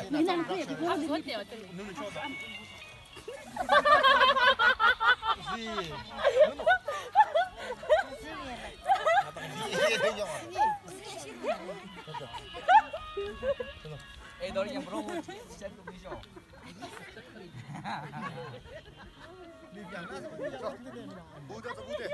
그냥 그래 그거 어때요? 눈을 쳐봐. Ê, đó là nhầm rô, chắc cũng đi rồi. 모자도 못해.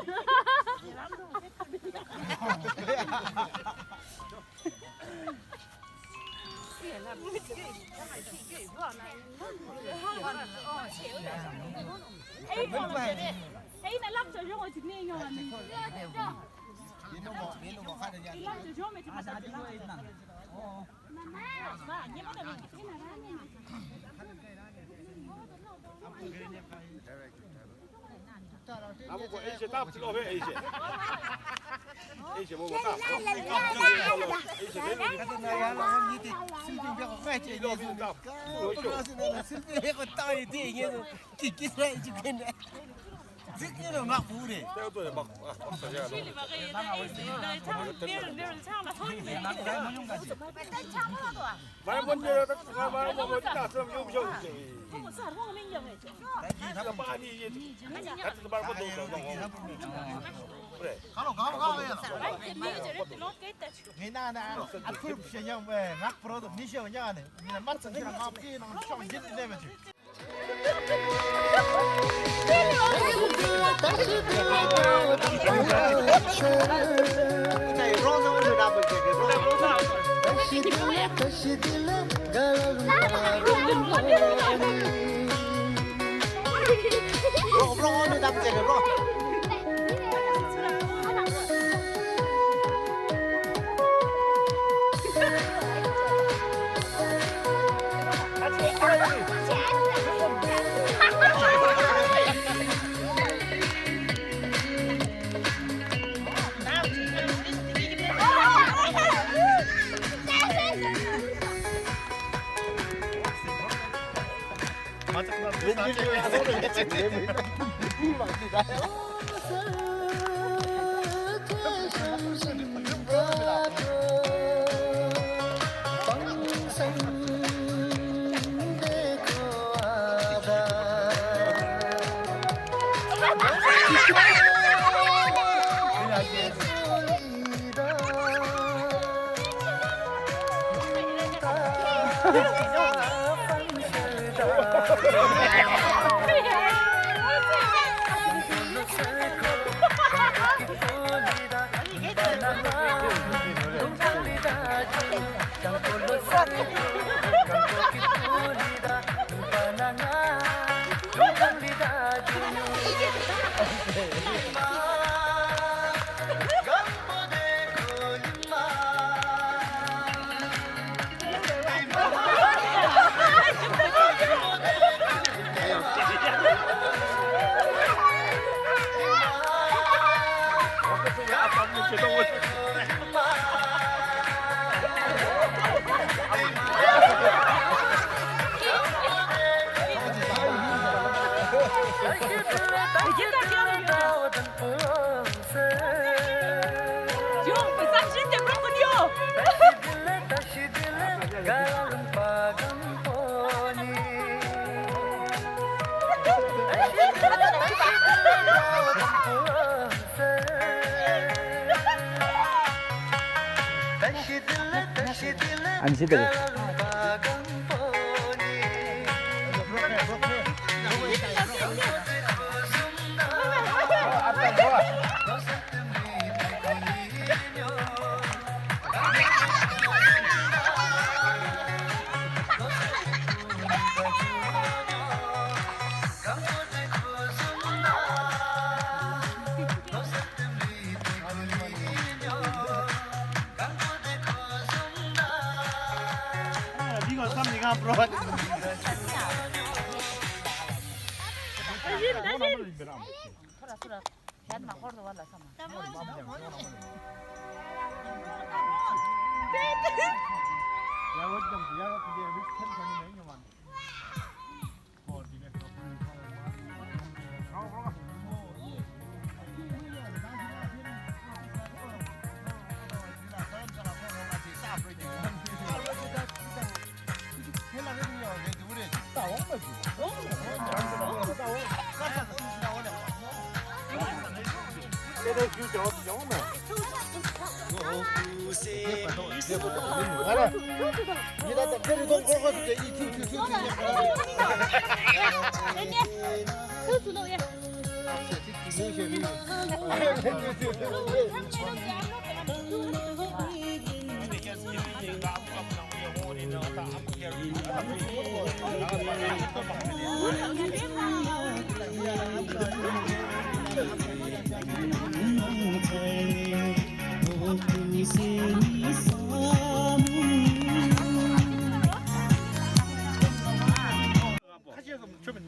ấy là lắp cho rồi chính này rồi 얘는 뭐 하느냐? lắp cho rồi mày chỉ À, đã đi nuôi nè. Ồ. mà nhớ cái này cái này 나보고 A씨 딱 찍어 왜 A씨? A씨 뭐고 딱. A씨 내는 같은 나야 이때 실패하고 같이 이러면 딱. 그러서는 실패하고 따위 뒤에는 기기를 주겠네. 듣기는 막 부래. 때도 막 박사야. 말 먼저 말 먼저 딱 그럼 요 비셔. 내가 많이 이제 같은 말 먼저 그래. 가로. 해나나 앞으로 시장 왜 막프로도 미셔냐네. 그냥 맞선이랑 앞뒤는 좀 짓는 데면지. Anh sẽ được. 이거 삼리가 앞으로.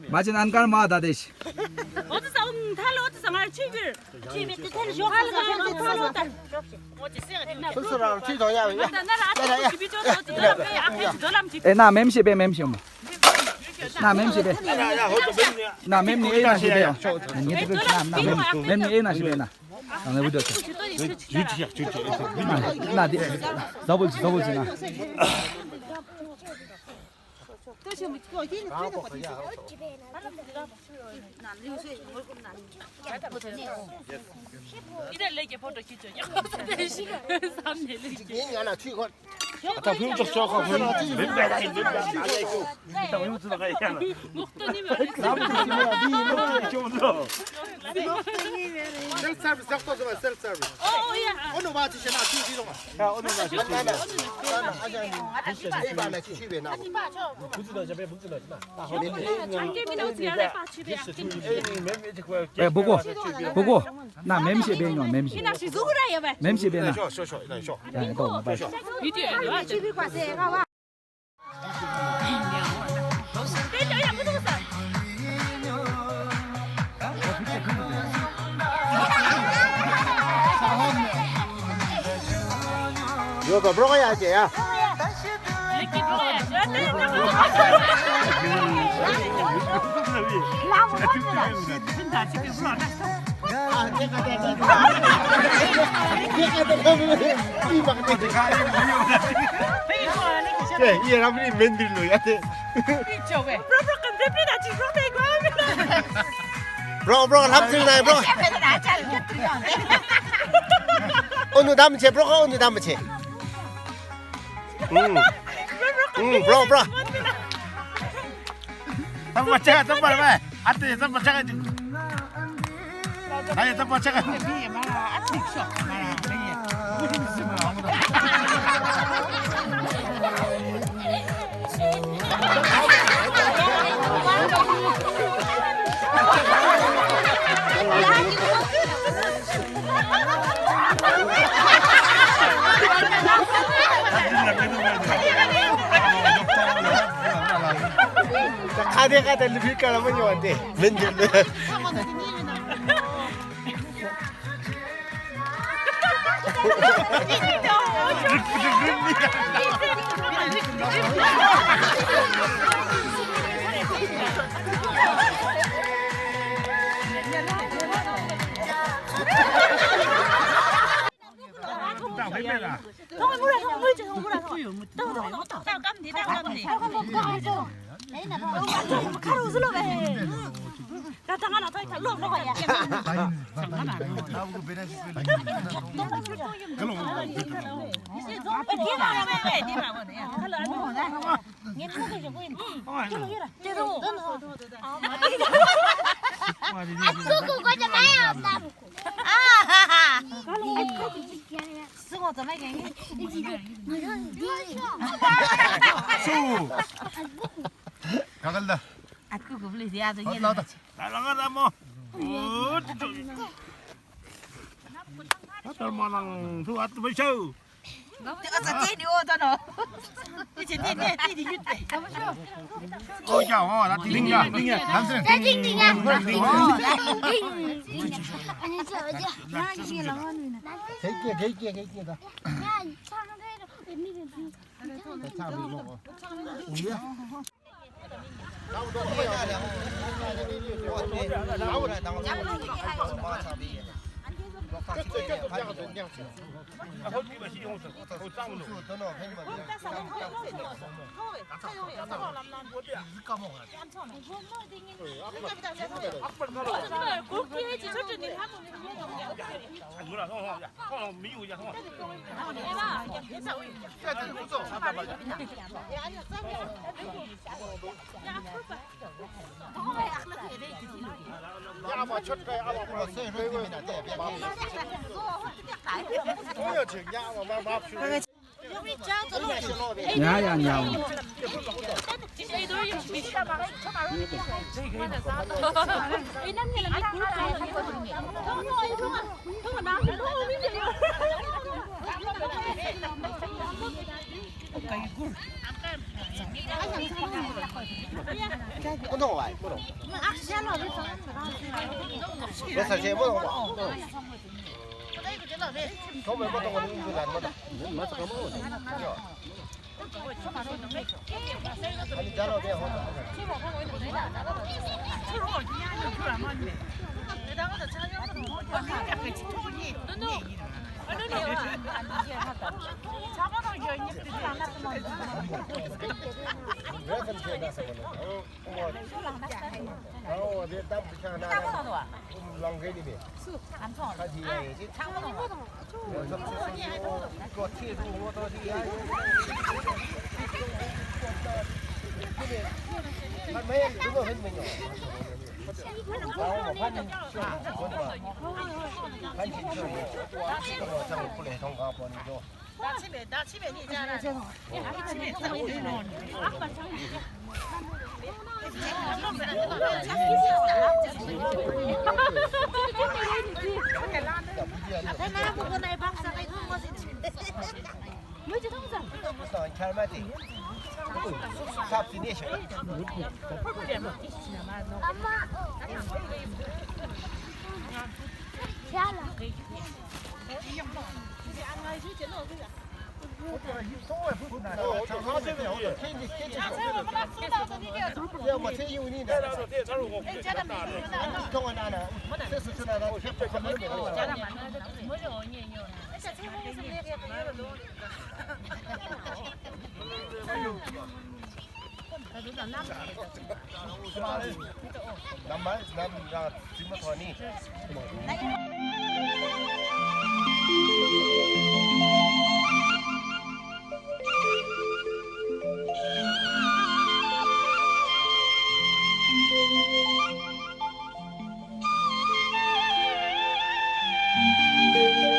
맞은 안갈 마다 대시. 어디서 탈로 어디서 말 취빌 취빌 탈로 쇼할 거 탈로 탈 어디 쓰야 된다 스스로 취도야. 나라 취빌 줘 어디 왜 앞에 저람 집 에 나 맴시배 맴시 뭐. 나 맴시배. 나 맴니 에나 시배요. 니 그 나 맴니 에나 시배나. 나 우리 나 더블지 나. 이래 내게 보도 기죠. 3년 내게. 하나 취고. 다 분적 저거 멤버가 일단 왜 들어가 있잖아. 목도님이 셀프 서비스 잡고 좀 셀프 서비스. 어야. 오늘 와지 나 취지로. 야 오늘 와지. 아니 취배 나. 장기민은 어떻게 하래 봐 취배. 에 보고 나 맴시배요 맴시. 이나시 누구라요 왜? 맴시배나. 쇼. 야 또 봐. 비디오에 와. 취비 과세 가와. 내려야 무서웠어. 이거 먹어야지 야. 이렇게 먹어야지. 이 사람이 맨들로야 돼. 브로 함승나이 브로. 오늘 담체 브로가 오늘 담체. 브로. 잠깐만 봐. 안돼 잠깐만. 아니 잠깐만. 가대가다 빌까라면 요한테 맨들로. 가갈다. 그거 불리 돼야죠. 날아가다 뭐. 얼마나 좋았다 보셔. 어야 나 띵이야. 남생 개끼다. 골프해지 저쪽에 한번 누나 형 미우야 형. 해봐. 아마 쳤다 아마 세 흐름이나 돼. 뭐야 지금 야마 밥주. 야야 야. 이 남녀는 이 골프에 가거든요. 형아 나한테 너무 힘들어.不懂哎，不懂。别说些不懂吧？เขาไม่ต้องมาดูกันมามาสักมื้ออันนี้จะเราเดี๋ยวเขาเรื่องกันเชื่อได้สักวันเขาเดี๋ยวตั้งพิจารณาลองให้ดีมั้ยถ้าดีไอ้ที่ตัวที่รู้ตัวที่มันไม่รู้ว่าเห็นมั้ยเราพันคนมาพันชิ้นส่วนตัวจังผู้เล่นทองคำปนโย나침에 니잖아. 아침에 아빠 하나 보고 날 박사가 있는 것이 뭐지 동상? 무슨 잘맞지? 삽지 내셔. 엄마. 잘라. 남말 남가 지금 더니 Thank you.